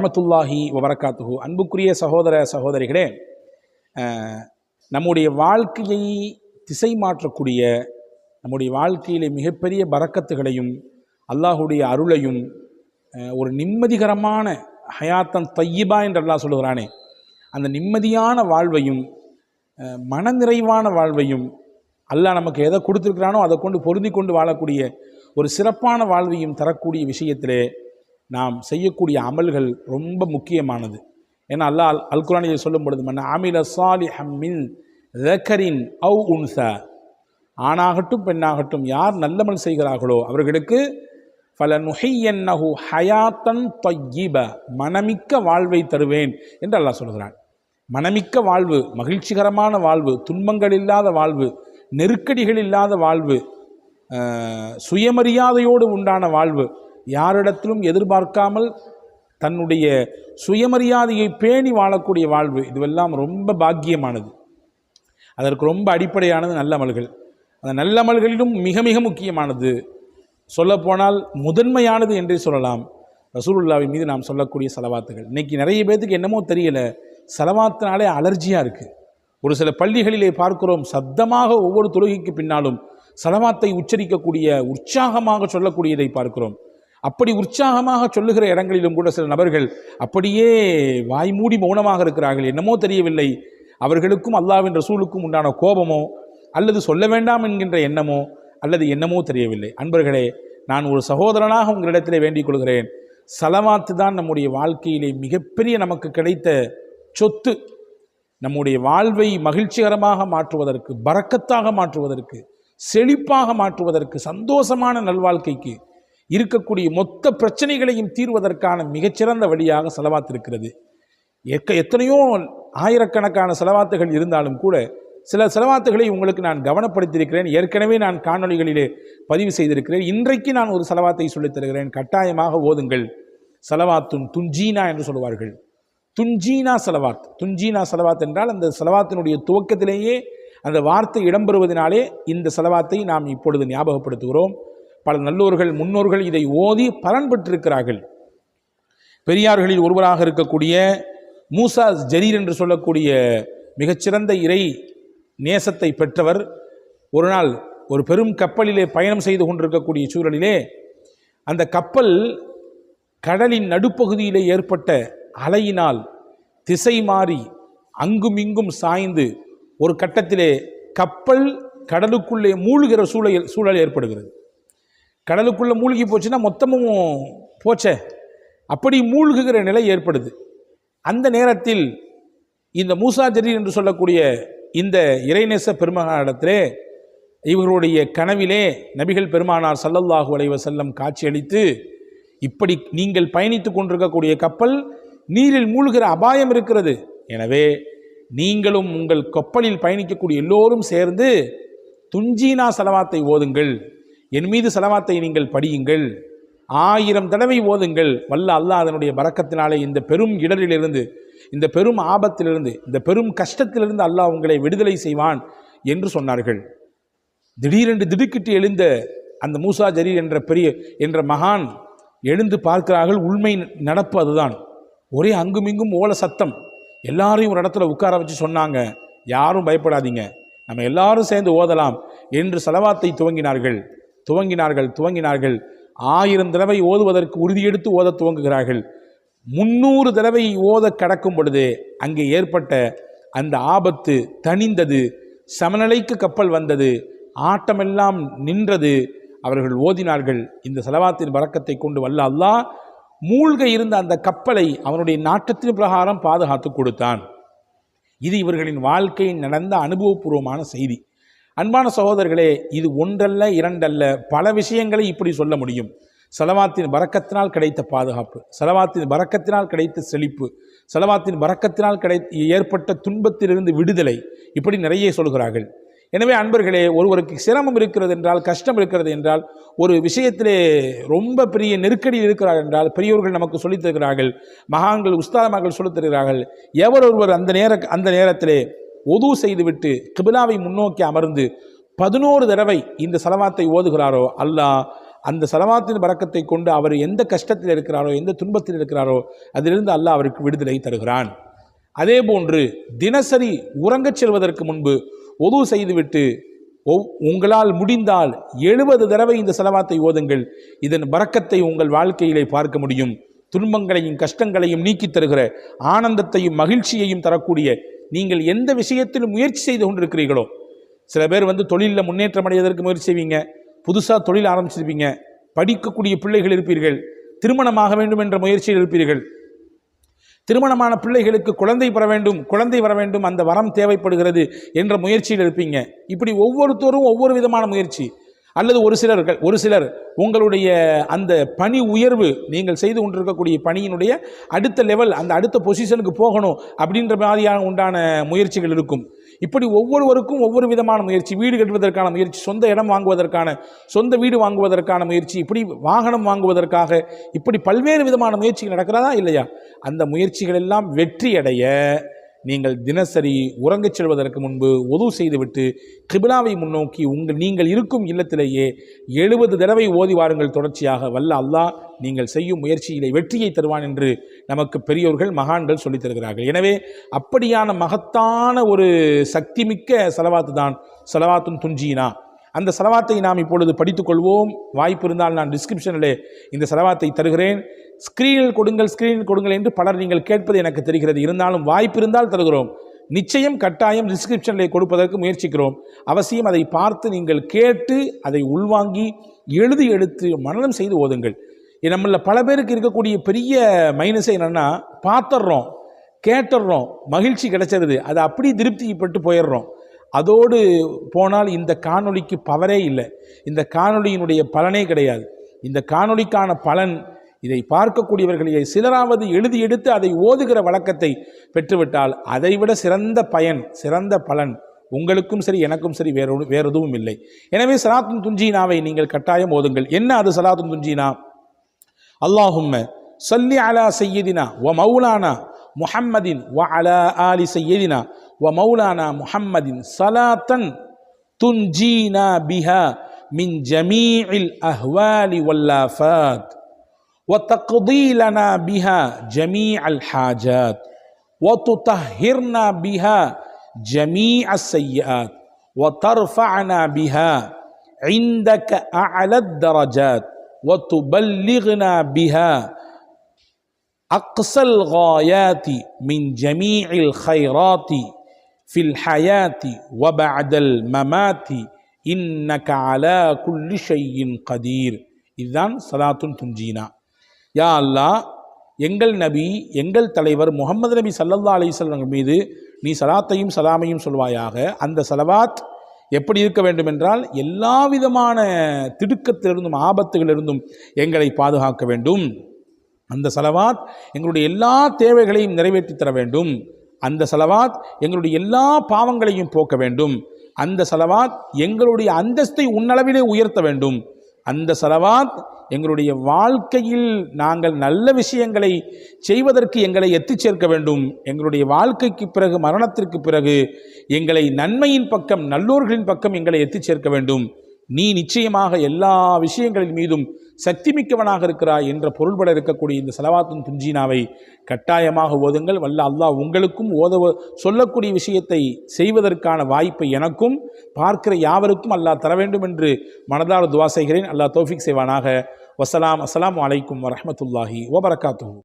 ரஹ்மத்துல்லாஹி வபரகாத்துஹு. அன்புக்குரிய சகோதர சகோதரிகளே, நம்முடைய வாழ்க்கையை திசை மாற்றக்கூடிய, நம்முடைய வாழ்க்கையிலே மிகப்பெரிய பரக்கத்துகளையும் அல்லாஹுடைய அருளையும் ஒரு நிம்மதிகரமான ஹயாத்தன் தையிபா என்று அல்லாஹ் சொல்லுகிறானே, அந்த நிம்மதியான வாழ்வையும் மனநிறைவான வாழ்வையும் அல்லாஹ் நமக்கு எதை கொடுத்துருக்கிறானோ அதை கொண்டு பொருந்தி கொண்டு வாழக்கூடிய ஒரு சிறப்பான வாழ்வையும் தரக்கூடிய விஷயத்திலே நாம் செய்யக்கூடிய அமல்கள் ரொம்ப முக்கியமானது. ஏன்னா அல்லாஹ் அல் குர்ஆனில் சொல்லும் பொழுது, மன் அமில ஸாலிஹம் மின் ذكரின் அவ் உன்ஸா, ஆணாகட்டும் பெண்ணாகட்டும் யார் நல்லமல் செய்கிறார்களோ அவர்களுக்கு ஃபலனுஹியன்னஹு ஹயாத்தன் தய்யிப, மனமிக்க வாழ்வை தருவேன் என்று அல்லாஹ் சொல்கிறான். மனமிக்க வாழ்வு, மகிழ்ச்சிகரமான வாழ்வு, துன்பங்கள் இல்லாத வாழ்வு, நெருக்கடிகள் இல்லாத வாழ்வு, சுயமரியாதையோடு உண்டான வாழ்வு, யாரிடத்திலும் எதிர்பார்க்காமல் தன்னுடைய சுயமரியாதையை பேணி வாழக்கூடிய வாழ்வு, இதுவெல்லாம் ரொம்ப பாக்கியமானது. அதற்கு ரொம்ப அடிப்படையானது நல்லமல்கள். அந்த நல்லமல்களிலும் மிக மிக முக்கியமானது, சொல்லப்போனால் முதன்மையானது என்றே சொல்லலாம், ரசூலுல்லாஹ்வின் மீது நாம் சொல்லக்கூடிய சலவாத்துகள். இன்றைக்கி நிறைய பேர்த்துக்கு என்னமோ தெரியலை, சலவாத்தினாலே அலர்ஜியாக இருக்குது. ஒரு சில பள்ளிகளிலே பார்க்கிறோம், சத்தமாக ஒவ்வொரு தொழுகைக்கு பின்னாலும் சலவாத்தை உச்சரிக்கக்கூடிய, உற்சாகமாக சொல்லக்கூடியதை பார்க்கிறோம். அப்படி உற்சாகமாக சொல்லுகிற இடங்களிலும் கூட சில நபர்கள் அப்படியே வாய்மூடி மௌனமாக இருக்கிறார்கள். என்னமோ தெரியவில்லை, அவர்களுக்கும் அல்லாஹ்வின் ரசூலுக்கும் உண்டான கோபமோ அல்லது சொல்ல வேண்டாம் என்கின்ற எண்ணமோ அல்லது என்னமோ தெரியவில்லை. அன்பர்களே, நான் ஒரு சகோதரனாக உங்களிடத்திலே வேண்டிக் கொள்கிறேன், சலவாத்து தான் நம்முடைய வாழ்க்கையிலே மிகப்பெரிய நமக்கு கிடைத்த சொத்து. நம்முடைய வாழ்வை மகிழ்ச்சிகரமாக மாற்றுவதற்கு, பரக்கத்தாக மாற்றுவதற்கு, செழிப்பாக மாற்றுவதற்கு, சந்தோஷமான நல்வாழ்க்கைக்கு இருக்கக்கூடிய மொத்த பிரச்சனைகளையும் தீர்வதற்கான மிகச்சிறந்த வழியாக செலவாத்து இருக்கிறது. எத்தனையோ ஆயிரக்கணக்கான செலவாத்துகள் இருந்தாலும் கூட சில செலவாத்துகளை உங்களுக்கு நான் கவனப்படுத்தியிருக்கிறேன். ஏற்கனவே நான் காணொளிகளிலே பதிவு செய்திருக்கிறேன். இன்றைக்கு நான் ஒரு செலவாத்தை சொல்லித் தருகிறேன், கட்டாயமாக ஓதுங்கள். செலவாத்துன் துன்ஜீனா என்று சொல்வார்கள். துன்ஜீனா செலவாத். துன்ஜீனா செலவாத் என்றால் அந்த செலவாத்தினுடைய துவக்கத்திலேயே அந்த வார்த்தை இடம்பெறுவதனாலே இந்த செலவாத்தை நாம் இப்பொழுது ஞாபகப்படுத்துகிறோம். பல நல்லோர்கள் முன்னோர்கள் இதை ஓதி பலன் பெற்றிருக்கிறார்கள். பெரியார்களில் ஒருவராக இருக்கக்கூடிய மூசா ஜரீர் என்று சொல்லக்கூடிய மிகச்சிறந்த இறை நேசத்தை பெற்றவர் ஒரு நாள் ஒரு பெரும் கப்பலிலே பயணம் செய்து கொண்டிருக்கக்கூடிய சூழலிலே அந்த கப்பல் கடலின் நடுப்பகுதியிலே ஏற்பட்ட அலையினால் திசை மாறி அங்கும் இங்கும் சாய்ந்து ஒரு கட்டத்திலே கப்பல் கடலுக்குள்ளே மூழ்கிற சூழல் ஏற்படுகிறது. கடலுக்குள்ளே மூழ்கி போச்சுன்னா மொத்தமும் போச்சே, அப்படி மூழ்குகிற நிலை ஏற்படுது. அந்த நேரத்தில் இந்த மூசா ஜரீர் என்று சொல்லக்கூடிய இந்த இறைநேச பெருமகனிடத்திலே இவர்களுடைய கனவிலே நபிகள் பெருமானார் ஸல்லல்லாஹு அலைஹி வஸல்லம் காட்சியளித்து, இப்படி நீங்கள் பயணித்து கொண்டிருக்கக்கூடிய கப்பல் நீரில் மூழ்கிற அபாயம் இருக்கிறது, எனவே நீங்களும் உங்கள் கப்பலில் பயணிக்கக்கூடிய எல்லோரும் சேர்ந்து துன்ஜீனா செலவாத்தை ஓதுங்கள், என் மீது செலவாத்தை நீங்கள் படியுங்கள், 1000 தடவை ஓதுங்கள். வல்ல அல்லாஹ் அதனுடைய பரக்கத்தினாலே இந்த பெரும் இடரிலிருந்து, இந்த பெரும் ஆபத்திலிருந்து, இந்த பெரும் கஷ்டத்திலிருந்து அல்லாஹ் உங்களை விடுதலை செய்வான் என்று சொன்னார்கள். திடீரென்று திடுக்கிட்டு எழுந்த அந்த மூசா ஜரீர் என்ற மகான் எழுந்து பார்க்கிறார்கள். உண்மை நடப்பு அதுதான். ஒரே அங்குமிங்கும் ஓல சத்தம். எல்லாரையும் ஒரு இடத்துல உட்கார வச்சு சொன்னாங்க, யாரும் பயப்படாதீங்க, நம்ம எல்லாரும் சேர்ந்து ஓதலாம் என்று செலவாத்தை துவங்கினார்கள். 1000 தடவை ஓதுவதற்கு உறுதியெடுத்து ஓத துவங்குகிறார்கள். 300 தடவை ஓத கடக்கும் பொழுது அங்கே ஏற்பட்ட அந்த ஆபத்து தணிந்தது, சமநிலைக்கு கப்பல் வந்தது, ஆட்டமெல்லாம் நின்றது. அவர்கள் ஓதினார்கள். இந்த செலவாத்தின் பரக்கத்தை கொண்டு வல்ல அல்லாஹ் மூழ்க இருந்த அந்த கப்பலை அவனுடைய நாட்டத்தின் பிரகாரம் பாதுகாத்து கொடுத்தான். இது இவர்களின் வாழ்க்கையில் நடந்த அனுபவபூர்வமான செய்தி. அன்பான சகோதரர்களே, இது ஒன்றல்ல இரண்டல்ல, பல விஷயங்களை இப்படி சொல்ல முடியும். செலவாத்தின் பரக்கத்தினால் கிடைத்த பாதுகாப்பு, செலவாத்தின் பரக்கத்தினால் கிடைத்த செழிப்பு, செலவாத்தின் பரக்கத்தினால் ஏற்பட்ட துன்பத்திலிருந்து விடுதலை, இப்படி நிறைய சொல்கிறார்கள். எனவே அன்பர்களே, ஒருவருக்கு சிரமம் இருக்கிறது என்றால், கஷ்டம் இருக்கிறது என்றால், ஒரு விஷயத்திலே ரொம்ப பெரிய நெருக்கடியில் இருக்கிறார் என்றால், பெரியோர்கள் நமக்கு சொல்லித் தருகிறார்கள், மகான்கள் உஸ்தாதமார்கள் சொல்லித் தருகிறார்கள். எவர் ஒருவர் அந்த நேரத்திலே ஒது செய்துவிட்டு கிபிலாவை முன்னோக்கி அமர்ந்து 11 தடவை இந்த சலவாத்தை ஓதுகிறாரோ, அல்லாஹ் அந்த சலவாத்தின் பரக்கத்தை கொண்டு அவர் எந்த கஷ்டத்தில் இருக்கிறாரோ, எந்த துன்பத்தில் இருக்கிறாரோ, அதிலிருந்து அல்லாஹ் அவருக்கு விடுதலை தருகிறான். அதே போன்று தினசரி உறங்கச் செல்வதற்கு முன்பு ஒது செய்துவிட்டு உங்களால் முடிந்தால் 70 தடவை இந்த சலவாத்தை ஓதுங்கள். இதன் பரக்கத்தை உங்கள் வாழ்க்கையிலே பார்க்க முடியும். துன்பங்களையும் கஷ்டங்களையும் நீக்கி தருகிற, ஆனந்தத்தையும் மகிழ்ச்சியையும் தரக்கூடிய, நீங்கள் எந்த விஷயத்திலும் முயற்சி செய்து கொண்டிருக்கிறீர்களோ, சில பேர் தொழிலில் முன்னேற்றம் அடைவதற்கு முயற்சி செய்வீங்க, புதுசாக தொழில் ஆரம்பிச்சிருப்பீங்க, படிக்கக்கூடிய பிள்ளைகள் இருப்பீர்கள், திருமணமாக வேண்டும் என்ற முயற்சியில் இருப்பீர்கள், திருமணமான பிள்ளைகளுக்கு குழந்தை வர வேண்டும் அந்த வரம் தேவைப்படுகிறது என்ற முயற்சியில் இருப்பீங்க. இப்படி ஒவ்வொருத்தரும் ஒவ்வொரு விதமான முயற்சி. அல்லது ஒரு சிலர் உங்களுடைய அந்த பணி உயர்வு, நீங்கள் செய்து கொண்டிருக்கக்கூடிய பணியினுடைய அடுத்த லெவல், அந்த அடுத்த பொசிஷனுக்கு போகணும் அப்படின்ற மாதிரியான உண்டான முயற்சிகள் இருக்கும். இப்படி ஒவ்வொருவருக்கும் ஒவ்வொரு விதமான முயற்சி. வீடு கட்டுவதற்கான முயற்சி, சொந்த இடம் வாங்குவதற்கான, சொந்த வீடு வாங்குவதற்கான முயற்சி, இப்படி வாகனம் வாங்குவதற்காக, இப்படி பல்வேறு விதமான முயற்சிகள் நடக்கிறதா இல்லையா? அந்த முயற்சிகள் எல்லாம் வெற்றியடைய நீங்கள் தினசரி உறங்கச் செல்வதற்கு முன்பு ஒது செய்துவிட்டு கிபிலாவை முன்னோக்கி நீங்கள் இருக்கும் இல்லத்திலேயே 70 தடவை ஓதி வாருங்கள் தொடர்ச்சியாக. வல்ல அல்லாஹ் நீங்கள் செய்யும் முயற்சியிலே வெற்றியை தருவான் என்று நமக்கு பெரியோர்கள் மகான்கள் சொல்லித் தருகிறார்கள். எனவே அப்படியான மகத்தான ஒரு சக்திமிக்க சலவாத்து தான் சலவாத்துன் துன்ஜீனா. அந்த சலவாத்தை நாம் இப்பொழுது படித்துக்கொள்வோம். வாய்ப்பு இருந்தால் நான் டிஸ்கிரிப்ஷனிலே இந்த சலவாத்தை தருகிறேன். ஸ்க்ரீனில் கொடுங்கள் என்று பலர் நீங்கள் கேட்பது எனக்கு தெரிகிறது. இருந்தாலும் வாய்ப்பு இருந்தால் தருகிறோம். நிச்சயம் கட்டாயம் டிஸ்கிரிப்ஷனிலே கொடுப்பதற்கு முயற்சிக்கிறோம். அவசியம் அதை பார்த்து நீங்கள் கேட்டு அதை உள்வாங்கி எழுதி எடுத்து மனனம் செய்து ஓதுங்கள். நம்மள பல பேருக்கு இருக்கக்கூடிய பெரிய மைனஸே என்னென்னா, பார்த்துடுறோம், கேட்டுடுறோம், மகிழ்ச்சி கிடைச்சிருது, அதை அப்படி திருப்திப்பட்டு போயிடுறோம். அதோடு போனால் இந்த காணொளிக்கு பவரே இல்லை, இந்த காணொளியினுடைய பலனே கிடையாது. இந்த காணொளிக்கான பலன், இதை பார்க்கக்கூடியவர்களே சிலராவது எழுதி எடுத்து அதை ஓதுகிற வழக்கத்தை பெற்றுவிட்டால் அதைவிட சிறந்த பயன், சிறந்த பலன் உங்களுக்கும் சரி எனக்கும் சரி வேறு எதுவும் இல்லை. எனவே சலாத்துன் துன்ஜீனாவை நீங்கள் கட்டாயம் ஓதுங்கள். என்ன அது சலாத்துன் துன்ஜீனா? அல்லாஹும்ம ஸல்லி அலா சய்யிதினா வ மௌலானா முஹம்மதின் வ அலா ஆலி சய்யிதினா வ மௌலானா முஹம்மதின் ஸலாத்தன் துன்ஜீனா பிஹா மின் ஜமீஇல் அஹ்வாலி வல்லாஃபாத் وتقضي لنا بها جميع الحاجات وتطهرنا بها جميع السيئات وترفعنا بها عندك أعلى الدرجات وتبلغنا بها أقصى الغايات من جميع الخيرات في الحياة وبعد الممات إنك على كل شيء قدير. இதுதான் சலாத்துன் துன்ஜீனா. யா அல்லாஹ், எங்கள் நபி, எங்கள் தலைவர் முஹம்மது நபி ஸல்லல்லாஹு அலைஹி வஸல்லம் மீது நீ சலாத்தையும் சலாமையும் சொல்வாயாக. அந்த சலவாத் எப்படி இருக்க வேண்டும் என்றால், எல்லா விதமான திடுக்கத்திலிருந்தும் ஆபத்துகளிலிருந்தும் எங்களை பாதுகாக்க வேண்டும். அந்த சலவாத் எங்களுடைய எல்லா தேவைகளையும் நிறைவேற்றி தர வேண்டும். அந்த சலவாத் எங்களுடைய எல்லா பாவங்களையும் போக்க வேண்டும். அந்த சலவாத் எங்களுடைய அந்தஸ்தை உன்னளவிலே உயர்த்த வேண்டும். அந்த சலவாத் எங்களுடைய வாழ்க்கையில் நாங்கள் நல்ல விஷயங்களை செய்வதற்கு எங்களை எத்திச் சேர்க்க வேண்டும். எங்களுடைய வாழ்க்கைக்கு பிறகு, மரணத்திற்கு பிறகு எங்களை நன்மையின் பக்கம், நல்லோர்களின் பக்கம் எங்களை எத்திச் சேர்க்க வேண்டும். நீ நிச்சயமாக எல்லா விஷயங்களின் மீதும் சக்தி மிக்கவனாக இருக்கிறாய் என்ற பொருள்பட இருக்கக்கூடிய இந்த சலவாத்துன் துன்ஜீனாவை கட்டாயமாக ஓதுங்கள். வல்ல அல்லாஹ் உங்களுக்கும் சொல்லக்கூடிய விஷயத்தை செய்வதற்கான வாய்ப்பை எனக்கும் பார்க்கிற யாவருக்கும் அல்லாஹ் தர வேண்டும் என்று மனதார துவா செய்கிறேன். அல்லாஹ் தௌஃபீக் செய்வானாக. வசலாம். அஸ்ஸலாமு அலைக்கும் வரஹ்மத்துல்லாஹி வபரகாத்துஹு.